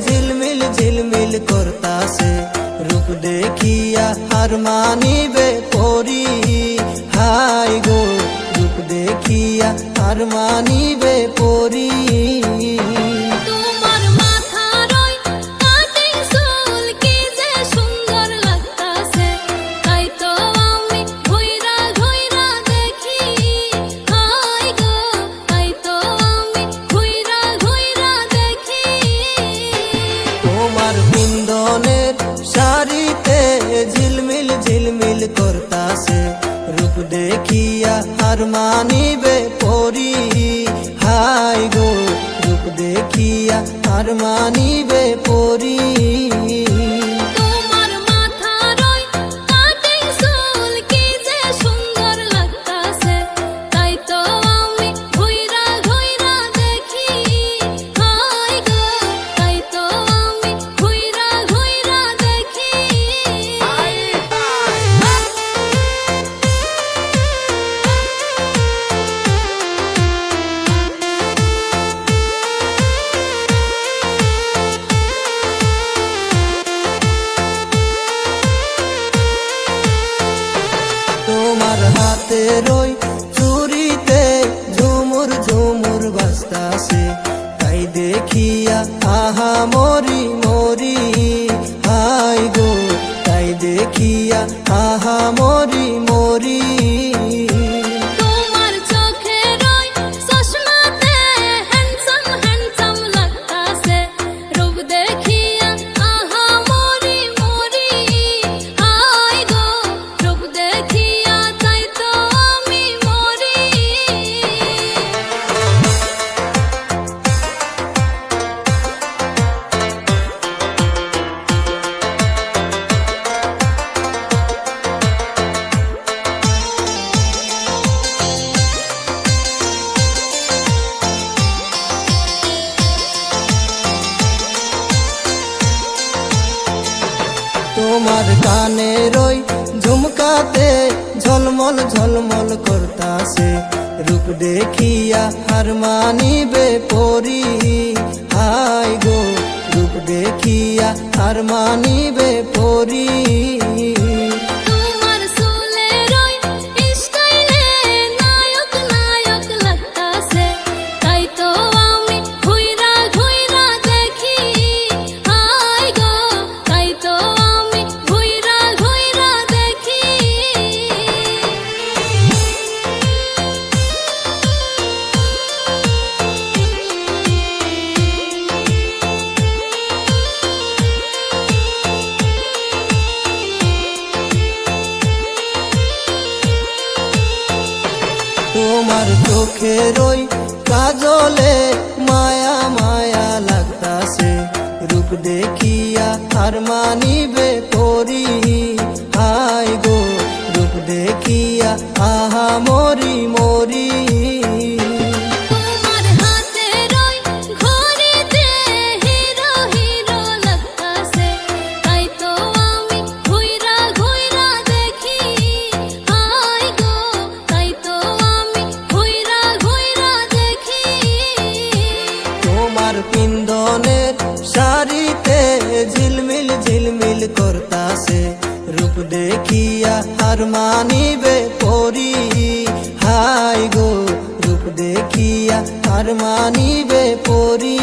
ঝিলমিল ঝিলমিল করতাছে, রূপ দেখিয়া হার মানিবে পরি। হাই গো রূপ দেখিয়া হার মানিবে পরি। শাড়িতে ঝিলমিল ঝিলমিল করতাছে, রূপ দেখিয়া হার মানিবে পরি। হাই গো রূপ দেখিয়া হার মানিবে পরি। তোমার হাতের ওই চুরিতে ঝুমুর ঝুমুর বাজতাছে, তাই দেখিয়া আহা মরি মরি। হাই গো তাই দেখিয়া আহা মরি মরি। তোমার কানের ওই ঝুমকাতে ঝলমল ঝলমল করতাছে, রূপ দেখিয়া হার মানিবে পরি। হাই গো রূপ দেখিয়া হার মানিবে পরি। তোমার চোখের ওই কাজলে মায়া মায়া লাগতাছে, রূপ দেখিয়া হার মানিবে পরি। হাই গো রূপ দেখিয়া আহা মরি মরি। পিন্দনের শাড়িতে ঝিলমিল ঝিলমিল করতাছে, রূপ দেখিয়া হার মানিবে পরি। হাই গো রূপ দেখিয়া হার মানিবে পরি।